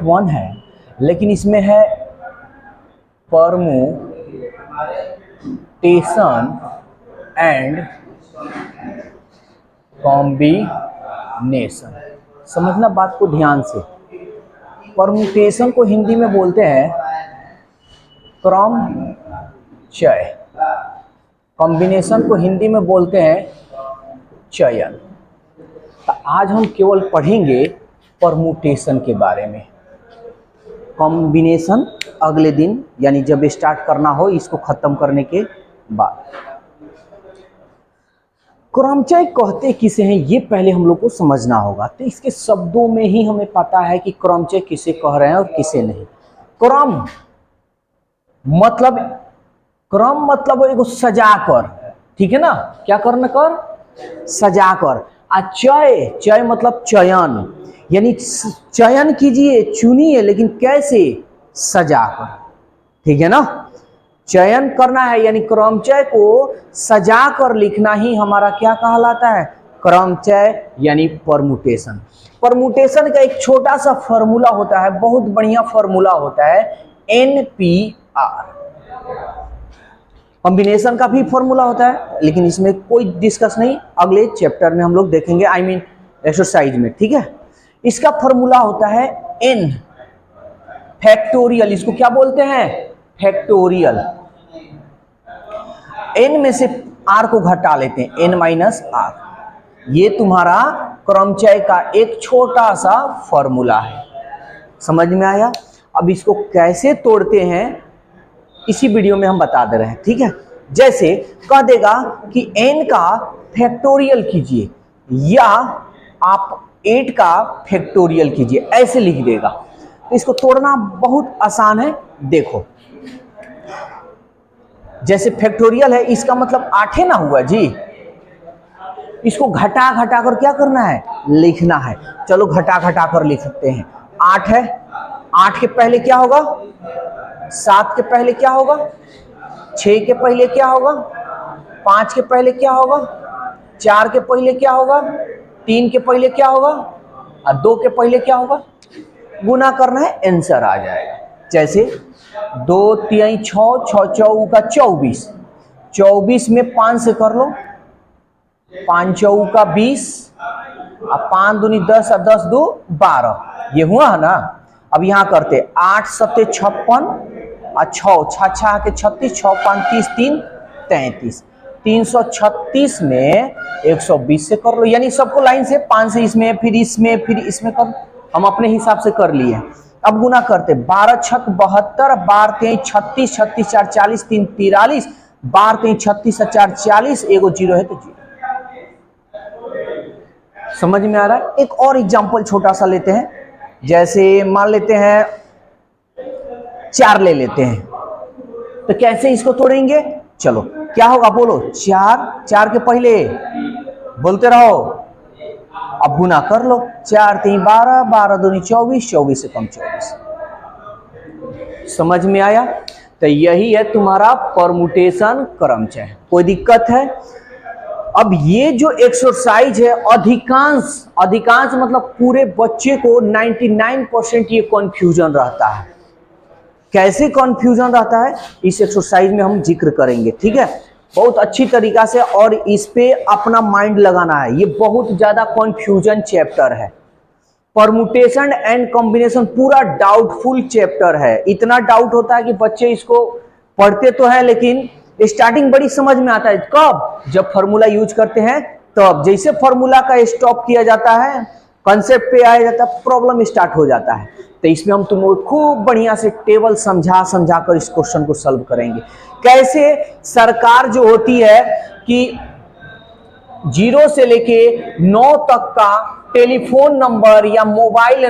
6.1 है, लेकिन इसमें है परमुटेशन एंड कॉम्बिनेशन। समझना बात को ध्यान से। परमुटेशन को हिंदी में बोलते हैं क्रमचय, कॉम्बिनेशन को हिंदी में बोलते हैं चयन। तो आज हम केवल पढ़ेंगे परमुटेशन के बारे में। कॉम्बिनेशन अगले दिन, यानी जब स्टार्ट करना हो इसको खत्म करने के बाद। क्रमचय कहते किसे हैं ये पहले हम लोग को समझना होगा। तो इसके शब्दों में ही हमें पता है कि क्रमचय किसे कह रहे हैं और किसे नहीं। क्रम मतलब एगो सजाकर, ठीक है ना, क्या करना कर, सजाकर। चय मतलब चयन, यानी चयन कीजिए, चुनिए, लेकिन कैसे, सजाकर, ठीक है ना। चयन करना है, यानी क्रमचय को सजाकर लिखना ही हमारा क्या कहलाता है, क्रमचय यानी परमुटेशन। परमुटेशन का एक छोटा सा फॉर्मूला होता है, बहुत बढ़िया फॉर्मूला होता है, NPR। कॉम्बिनेशन का भी फॉर्मूला होता है, लेकिन इसमें कोई डिस्कस नहीं, अगले चैप्टर में हम लोग देखेंगे, एक्सरसाइज में, ठीक है। इसका फॉर्मूला होता है n फैक्टोरियल। इसको क्या बोलते हैं, फैक्टोरियल। n में से r को घटा लेते हैं, n माइनस r। ये तुम्हारा क्रमचय का एक छोटा सा फॉर्मूला है। समझ में आया। अब इसको कैसे तोड़ते हैं इसी वीडियो में हम बता दे रहे हैं, ठीक है। जैसे कह देगा कि n का फैक्टोरियल कीजिए, या आप 8 का फैक्टोरियल कीजिए, ऐसे लिख देगा। तो इसको तोड़ना बहुत आसान है। देखो, जैसे फैक्टोरियल है, इसका मतलब 8 है ना हुआ जी। इसको घटा घटा कर क्या करना है, लिखना है। चलो घटा घटा कर लिखते हैं। 8 है, 8 के पहले क्या होगा, 7 के पहले क्या होगा, 6 के पहले क्या होगा, 5 के पहले क्या होगा, 4 के पहले क्या होगा, 3 के पहले क्या होगा, और 2 के पहले क्या होगा। गुना करना है, आंसर आ जाएगा। जैसे 2 3 6, 6 चौ का 24, 24 में 5 से कर लो, 5 चौ का 20, और 5 दूनी 10 और 10 दो 12। ये हुआ है ना। अब यहाँ करते 8 सत्ते 56 और 6 छा के 36, 6 5 30, 3 33, 336 में 120 से कर लो, यानी सबको लाइन से 5 से इसमें, फिर इसमें, फिर इसमें कर, हम अपने हिसाब से कर लिए। अब गुना करते 12 छक 72, 12 3 36, 36 4 40, 3 43, 12 3 36 और 4 40, एगो जीरो है तो जीरो। समझ में आ रहा है। एक और एग्जांपल छोटा सा लेते हैं। जैसे मान लेते हैं 4 ले लेते हैं, तो कैसे इसको तोड़ेंगे, चलो क्या होगा बोलो। 4 के पहले बोलते रहो, अब गुना कर लो। 4 3 12, 12 दूनी 24, 24 से कम 24। समझ में आया। तो यही है तुम्हारा परमुटेशन क्रमचय। कोई दिक्कत है। अब ये जो एक्सरसाइज है, अधिकांश मतलब पूरे बच्चे को 99% ये कंफ्यूजन रहता है। कैसे कंफ्यूजन रहता है इस एक्सरसाइज में हम जिक्र करेंगे, ठीक है, बहुत अच्छी तरीका से। और इस पे अपना माइंड लगाना है। ये बहुत ज्यादा कंफ्यूजन चैप्टर है। परमुटेशन एंड कॉम्बिनेशन पूरा डाउटफुल चैप्टर है। इतना डाउट होता है कि बच्चे इसको पढ़ते तो है, लेकिन स्टार्टिंग बड़ी समझ में आता है, कब, जब फॉर्मूला यूज करते हैं तब। जैसे फॉर्मूला का स्टॉप किया जाता है, कॉन्सेप्ट पे आया जाता है, प्रॉब्लम स्टार्ट हो जाता है। तो इसमें हम तुमको खूब बढ़िया से टेबल समझा कर इस क्वेश्चन को सॉल्व करेंगे। कैसे सरकार जो होती है कि 0 से लेके 9 तक का टेलीफोन नंबर या मोबाइल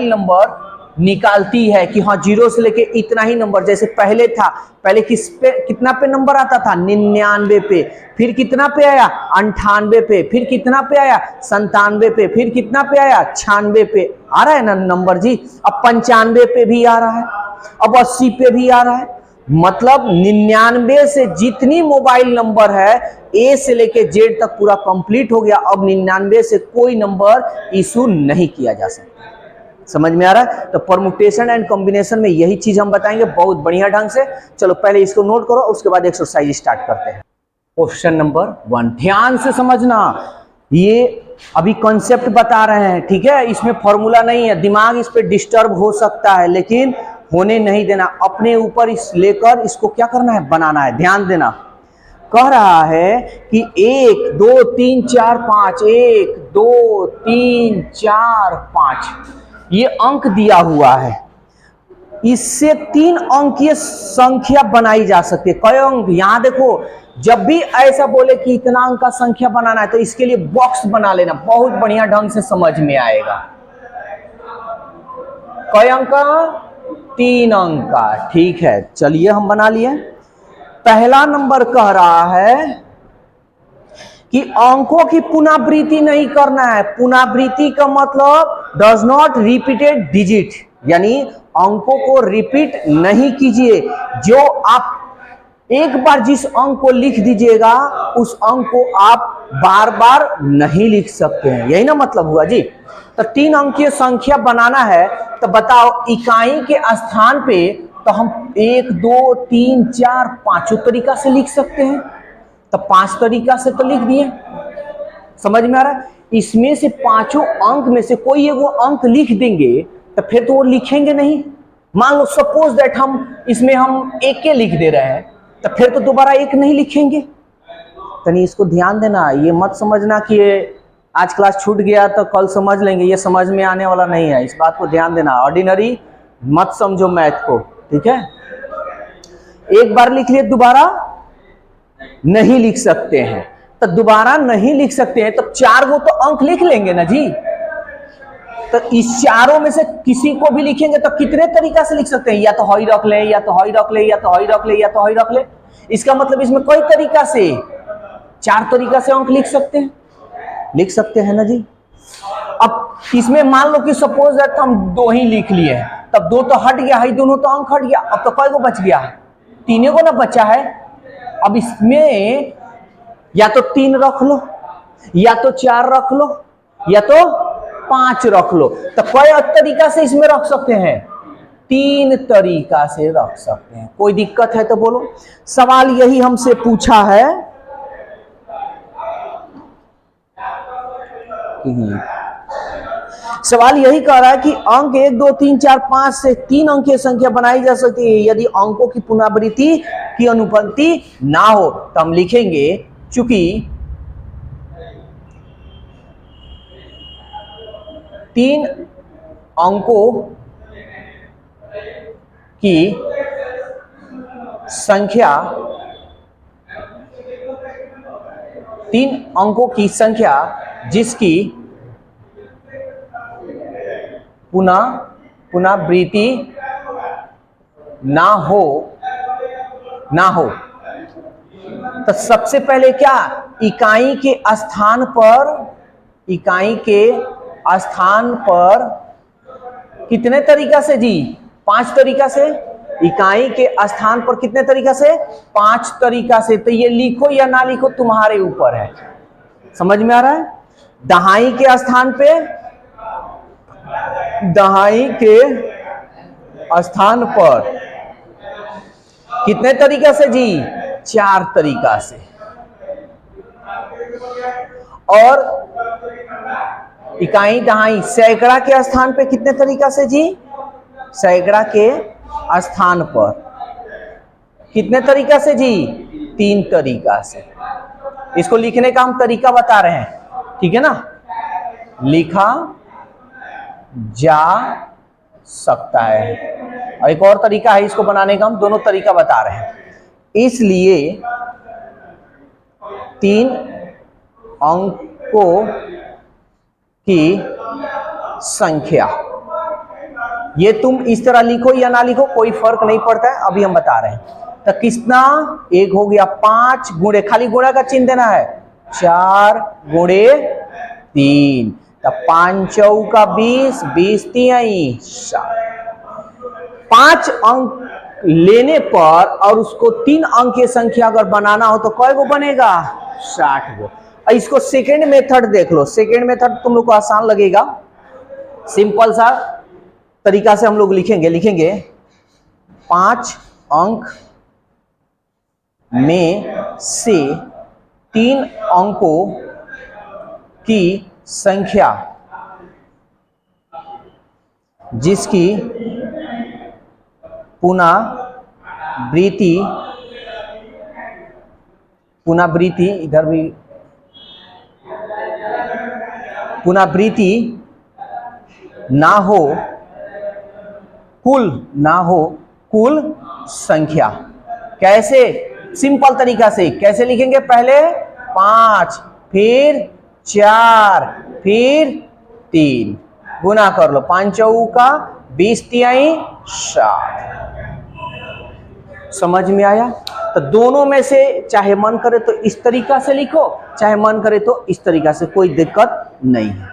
नंबर निकालती है कि हाँ 0 से लेके इतना ही नंबर। जैसे पहले था, पहले कितना पे नंबर आता था, 99 पे, फिर कितना पे आया, 98 पे, फिर कितना पे आया, 97 पे, फिर कितना पे आया, 96 पे। आ रहा है ना नंबर जी। अब 95 पे भी आ रहा है, अब 80 पे भी आ रहा है। मतलब 99 से जितनी मोबाइल नंबर है ए से लेके जेड तक पूरा कंप्लीट हो गया। अब 99 से कोई नंबर इशू नहीं किया जा सकता। समझ में आ रहा है? तो परमुटेशन एंड कॉम्बिनेशन में यही चीज हम बताएंगे बहुत बढ़िया ढंग से। चलो पहले इसको नोट करो, उसके बाद एक्सरसाइज स्टार्ट करते हैं। क्वेश्चन नंबर 1 ध्यान से समझना, ये अभी कॉन्सेप्ट बता रहे हैं, ठीक है? इसमें फॉर्मूला नहीं है, दिमाग इस पे डिस्टर्ब हो सकता है लेकिन होने नहीं देना। अपने ऊपर इस लेकर इसको क्या करना है, बनाना है। ध्यान देना, कह रहा है कि 1 2 3 4 5, 1 2 3 4 5 ये अंक दिया हुआ है। इससे 3 अंकीय संख्या बनाई जा सकती है। कई अंक, यहां देखो, जब भी ऐसा बोले कि इतना अंक का संख्या बनाना है तो इसके लिए बॉक्स बना लेना, बहुत बढ़िया ढंग से समझ में आएगा। कई अंक का, 3 अंक का, ठीक है। चलिए हम बना लिए। पहला नंबर कह रहा है कि अंकों की पुनरावृत्ति नहीं करना है। पुनरावृत्ति का मतलब डज नॉट रिपीटेड डिजिट, यानी अंकों को रिपीट नहीं कीजिए। जो आप एक बार जिस अंक को लिख दीजिएगा उस अंक को आप बार बार नहीं लिख सकते हैं, यही ना मतलब हुआ जी। तो 3 अंकीय संख्या बनाना है तो बताओ इकाई के स्थान पे तो हम 1 2 3 4 5 तरीका से लिख सकते हैं। तो 5 तरीका से तो लिख दिए। समझ में आ रहा है? इसमें से 5 अंक में से कोई एक वो अंक लिख देंगे तो फिर तो वो लिखेंगे नहीं। मान लो सपोज दैट हम इसमें हम 1 के लिख दे रहे हैं तो फिर तो दोबारा 1 नहीं लिखेंगे। तनी इसको ध्यान देना, ये मत समझना कि आज क्लास छूट गया तो कल समझ लेंगे, ये समझ में आने वाला नहीं है। इस बात को ध्यान देना, ऑर्डिनरी मत समझो मैथ को, ठीक है? एक बार लिख लिए दोबारा नहीं लिख सकते हैं, तो दोबारा नहीं लिख सकते हैं तो 4 गो तो अंक लिख लेंगे ना जी। तो इस चारों में से किसी को भी लिखेंगे तो कितने तरीका से लिख सकते हैं? या तो हई रख ले, या तो हई रख ले, या तो हई रख ले, या तो हई रख ले। इसका मतलब इसमें कई तरीका से, 4 तरीका से अंक लिख सकते हैं, लिख सकते हैं ना जी। अब इसमें मान लो कि सपोज दैट हम 2 ही लिख लिए हैं, तब 2 तो हट गया है, दोनों तो अंक हट गया। अब तो कई को बच गया है? 3 को ना बचा है। अब इसमें या तो 3 रख लो, या तो 4 रख लो, या तो 5 रख लो। तो कई तरीका से इसमें रख सकते हैं? 3 तरीका से रख सकते हैं। कोई दिक्कत है तो बोलो। सवाल यही हमसे पूछा है, सवाल यही कह रहा है कि अंक 1 2 3 4 5 से 3 अंकीय संख्या बनाई जा सकती है यदि अंकों की पुनरावृत्ति की अनुपत्ति ना हो। तो हम लिखेंगे चूंकि 3 अंकों की संख्या, 3 अंकों की संख्या जिसकी पुनरावृत्ति ना हो तो सबसे पहले क्या, इकाई के स्थान पर कितने तरीका से जी? 5 तरीका से। इकाई के स्थान पर कितने तरीका से? 5 तरीका से। तो ये लिखो या ना लिखो तुम्हारे ऊपर है। समझ में आ रहा है? दहाई के स्थान पर कितने तरीका से जी? 4 तरीका से। और इकाई दहाई सैकड़ा के स्थान पे कितने तरीका से जी? सैकड़ा के स्थान पर कितने तरीका से जी? 3 तरीका से। इसको लिखने का हम तरीका बता रहे हैं, ठीक है ना? लिखा जा सकता है। और एक और तरीका है इसको बनाने का, हम दोनों तरीका बता रहे हैं। इसलिए 3 अंकों की संख्या, ये तुम इस तरह लिखो या ना लिखो कोई फर्क नहीं पड़ता है, अभी हम बता रहे हैं। तो कितना? 1 हो गया, 5 गुणे, खाली गुणा का चिन्ह देना है, 4 गुणे 3, तो 5 चौका 20, 20 3 60। 5 अंक लेने पर और उसको 3 अंक की संख्या अगर बनाना हो तो कई गो बनेगा? 60 गो। इसको सेकेंड मेथड देख लो। सेकेंड मेथड तुम लोग को आसान लगेगा, सिंपल सा तरीका से हम लोग लिखेंगे 5 अंक में से 3 अंकों की संख्या जिसकी पुनरावृत्ति इधर भी पुनरावृत्ति ना हो कुल संख्या। कैसे? सिंपल तरीका से कैसे लिखेंगे? पहले 5, फिर 4, फिर 3 गुना कर लो। 5 चौका 20 तिहाई 60। समझ में आया? तो दोनों में से चाहे मन करे तो इस तरीका से लिखो, चाहे मन करे तो इस तरीका से, कोई दिक्कत नहीं है।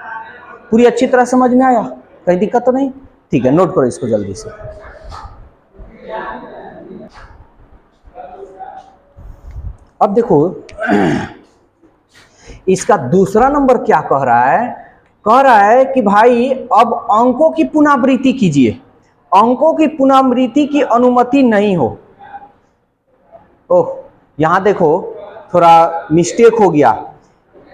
पूरी अच्छी तरह समझ में आया? कहीं दिक्कत तो नहीं? ठीक है, नोट करो इसको जल्दी से। अब देखो इसका दूसरा नंबर क्या कह रहा है? कह रहा है कि भाई अब अंकों की पुनरावृत्ति कीजिए। अंकों की पुनरावृत्ति की अनुमति नहीं हो। ओह, यहां देखो थोड़ा मिस्टेक हो गया।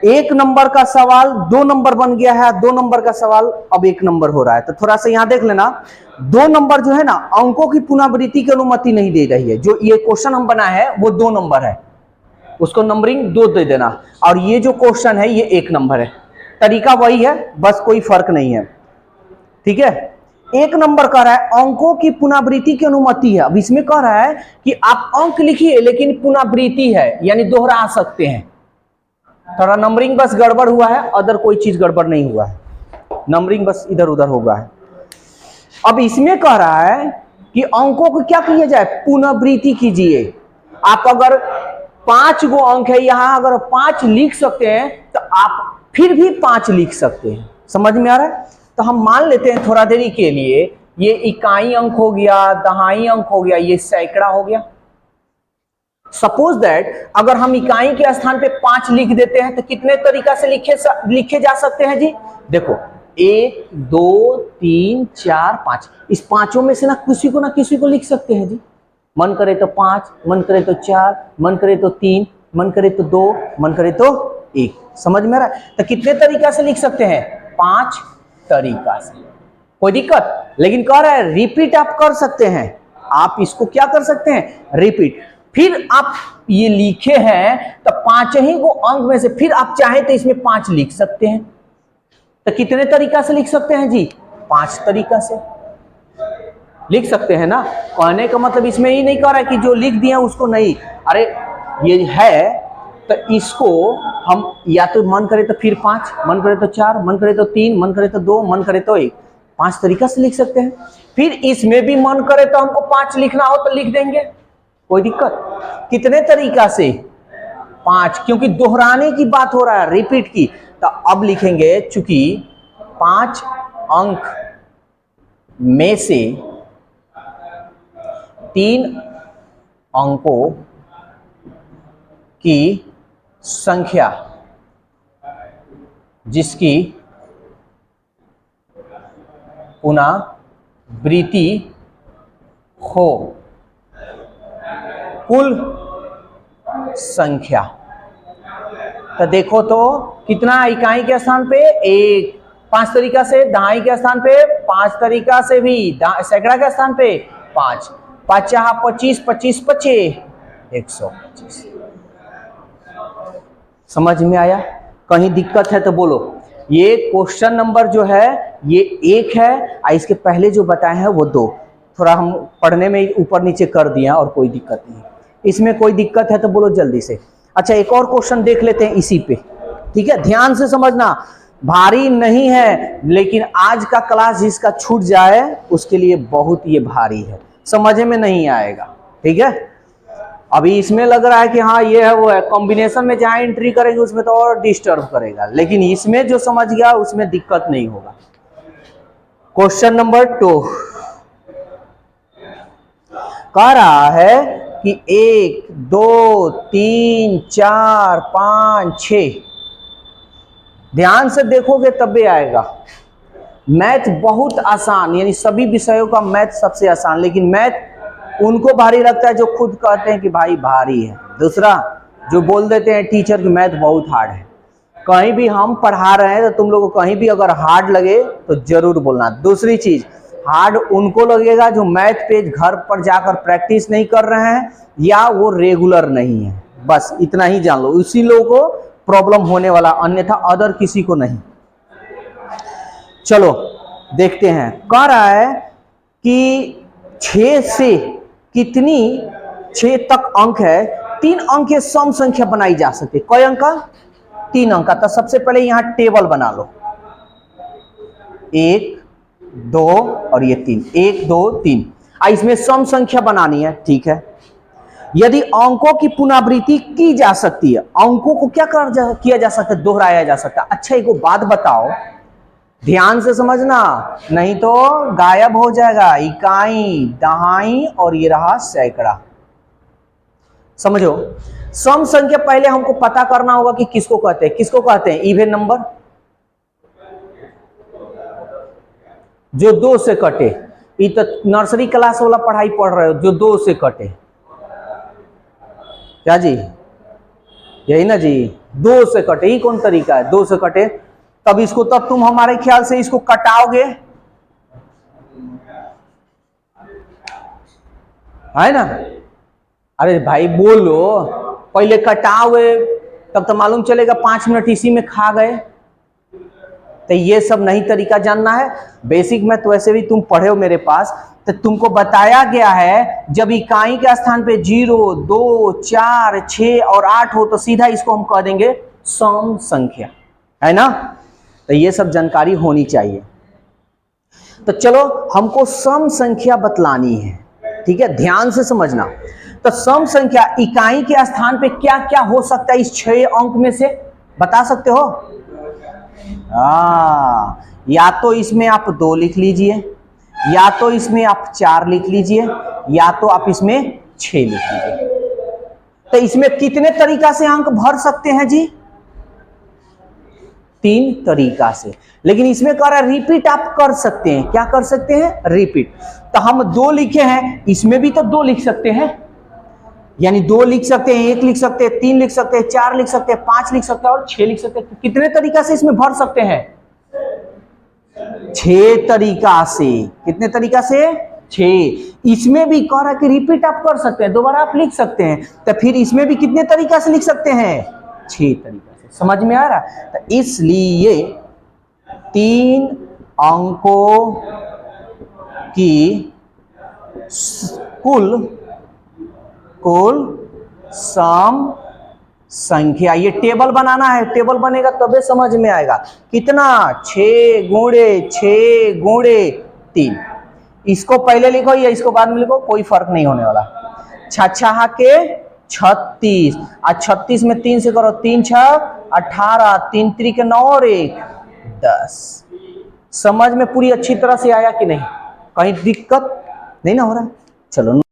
1 नंबर का सवाल 2 नंबर बन गया है, 2 नंबर का सवाल अब 1 नंबर हो रहा है। तो थोड़ा सा यहां देख लेना, 2 नंबर जो है ना अंकों की पुनरावृत्ति की अनुमति नहीं दे रही है। जो ये क्वेश्चन हम बनाए हैं वो 2 नंबर है, उसको नंबरिंग 2 दे देना। और ये जो क्वेश्चन है ये 1 नंबर है। तरीका वही है, बस कोई फर्क नहीं है। ठीक है, 1 नंबर कह रहा है अंकों की पुनरावृत्ति की अनुमति है। अब इसमें कह रहा है कि आप अंक लिखिए लेकिन पुनरावृत्ति है, यानी दोहरा सकते हैं। थोड़ा नंबरिंग बस गड़बड़ हुआ है, अदर कोई चीज गड़बड़ नहीं हुआ है, नंबरिंग बस इधर उधर हो गया है। अब इसमें कह रहा है कि अंकों को क्या किया जाए? पुनरावृत्ति कीजिए। आप अगर 5 गो अंक है, यहां अगर 5 लिख सकते हैं तो आप फिर भी 5 लिख सकते हैं। समझ में आ रहा है? तो हम मान लेते हैं थोड़ा देरी के लिए ये इकाई अंक हो गया, दहाई अंक हो गया, ये सैकड़ा हो गया। सपोज दैट अगर हम इकाई के स्थान पे 5 लिख देते हैं तो कितने तरीका से लिखे जा सकते हैं जी? देखो 1, 2, 3, 4, 5, इस पांचों में से ना किसी को लिख सकते हैं जी। मन करे तो 5, मन करे तो 4, मन करे तो 3, मन करे तो 2, मन करे तो 1। समझ में आ रहा है? तो कितने तरीका से लिख सकते हैं? 5 तरीका से। कोई दिक्कत? लेकिन कह रहा है रिपीट आप कर सकते हैं। आप इसको क्या कर सकते हैं? रिपीट। फिर आप ये लिखे हैं तो 5 ही को अंक में से फिर आप चाहे तो इसमें 5 लिख सकते हैं। तो कितने तरीका से लिख सकते हैं जी? 5 तरीका से लिख सकते हैं ना। कहने का मतलब इसमें ही नहीं कह रहा है कि जो लिख दिया उसको नहीं। अरे ये है तो इसको हम या तो मन करे तो फिर 5, मन करे तो 4, मन करे तो 3, मन करे तो 2, मन करे तो 1, 5 तरीका से लिख सकते हैं। फिर इसमें भी मन करे तो हमको 5 लिखना हो तो लिख देंगे, कोई दिक्कत? कितने तरीका से? 5, क्योंकि दोहराने की बात हो रहा है, रिपीट की। तो अब लिखेंगे चूंकि 5 अंक में से 3 अंकों की संख्या जिसकी पुनरावृत्ति हो कुल संख्या। तो देखो तो कितना इकाई के स्थान पे 1, 5 तरीका से, दहाई के स्थान पे 5 तरीका से भी, सैकड़ा के स्थान पे 5, 5 25, 25 25, 125। समझ में आया? कहीं दिक्कत है तो बोलो। ये क्वेश्चन नंबर जो है ये 1 है और इसके पहले जो बताए हैं वो 2। थोड़ा हम पढ़ने में ऊपर नीचे कर दिया और कोई दिक्कत नहीं। इसमें कोई दिक्कत है तो बोलो जल्दी से। अच्छा, एक और क्वेश्चन देख लेते हैं इसी पे। ठीक है, ध्यान से समझना, भारी नहीं है, लेकिन आज का क्लास जिसका छूट जाए उसके लिए बहुत ये भारी है, समझ में नहीं आएगा। ठीक है, अभी इसमें लग रहा है कि हाँ ये है वो है, कॉम्बिनेशन में जहां एंट्री करेंगे उसमें तो और डिस्टर्ब करेगा, लेकिन इसमें जो समझ गया उसमें दिक्कत नहीं होगा। क्वेश्चन नंबर 2, कह रहा है कि 1 2 3 4 5 6। ध्यान से देखोगे तब भी आएगा। मैथ बहुत आसान, यानी सभी विषयों का मैथ सबसे आसान, लेकिन मैथ उनको भारी लगता है जो खुद कहते हैं कि भाई भारी है। दूसरा, जो बोल देते हैं टीचर की मैथ बहुत हार्ड है। कहीं भी हम पढ़ा रहे हैं तो तुम लोगों को कहीं भी अगर हार्ड लगे तो जरूर बोलना। दूसरी चीज, हार्ड उनको लगेगा जो मैथ पेज घर पर जाकर प्रैक्टिस नहीं कर रहे हैं या वो रेगुलर नहीं है। बस इतना ही जान लो, उसी लोगों को प्रॉब्लम होने वाला, अन्यथा अदर किसी को नहीं। चलो देखते हैं। कह रहा है कि 6 से कितनी 6 तक अंक है, 3 अंक के सम संख्या बनाई जा सकती है। कई अंक का? 3 अंक का। तो सबसे पहले यहां टेबल बना लो, 1 2 और ये 3, 1 2 3। इसमें सम संख्या बनानी है, ठीक है। यदि अंकों की पुनरावृत्ति की जा सकती है, अंकों को क्या किया जा सकता है? दोहराया जा सकता है। अच्छा एक बात बताओ, ध्यान से समझना, नहीं तो गायब हो जाएगा। इकाई, दहाई और ये रहा सैकड़ा। समझो, सम संख्या पहले हमको पता करना होगा कि किसको कहते हैं। किसको कहते हैं? इवन नंबर जो 2 से कटे। ये तो नर्सरी क्लास वाला पढ़ाई पढ़ रहे हो, जो 2 से कटे। क्या जी? यही ना जी, 2 से कटे। ये कौन तरीका है? 2 से कटे। तब इसको, तब तुम हमारे ख्याल से इसको कटाओगे, है ना? अरे भाई बोलो, पहले कटाओगे तब तो मालूम चलेगा 5 मिनट इसी में खा गए। तो ये सब नहीं तरीका जानना है। बेसिक मैथ वैसे भी तुम पढ़े हो मेरे पास, तो तुमको बताया गया है जब इकाई के स्थान पे 0 2 4 6 और 8 हो तो सीधा इसको हम कह देंगे सम संख्या, है ना? तो ये सब जानकारी होनी चाहिए। तो चलो हमको सम संख्या बतलानी है, ठीक है, ध्यान से समझना। तो सम संख्या इकाई के स्थान पे क्या क्या हो सकता है इस 6 अंक में से, बता सकते हो? या तो इसमें आप 2 लिख लीजिए, या तो इसमें आप 4 लिख लीजिए, या तो आप इसमें 6 लिख लीजिए। तो इसमें कितने तरीका से अंक भर सकते हैं जी? 3 तरीका से। लेकिन इसमें कह रहा है रिपीट आप कर सकते हैं। क्या कर सकते हैं? रिपीट। तो हम 2 लिखे हैं, इसमें भी तो 2 लिख सकते हैं, यानी 2 लिख सकते हैं, 1 लिख सकते हैं, 3 लिख सकते हैं, 4 लिख सकते हैं, 5 लिख सकते हैं और 6 लिख सकते हैं। कितने तरीका से इसमें भर सकते हैं? 6 तरीका से। कितने तरीका से? 6। इसमें भी कह रहा है कि रिपीट आप कर सकते हैं, दोबारा आप लिख सकते हैं। तो फिर इसमें भी कितने तरीका से लिख सकते हैं? 6 तरीका से। समझ में आ रहा है? तो इसलिए 3 अंकों की कुल सम संख्या, ये टेबल बनाना है। टेबल बनेगा तबे समझ में आएगा। कितना? 6 गुणे 6 गुणे 3। इसको पहले लिखो या इसको बाद में लिखो, कोई फर्क नहीं होने वाला। 6 के 36, आज 36 में 3 से करो, 3 6 18, 3 3 के 9 और 1 10। समझ में पूरी अच्छी तरह से आया कि नहीं? कहीं दिक्कत नहीं ना हो रहा है? चलो।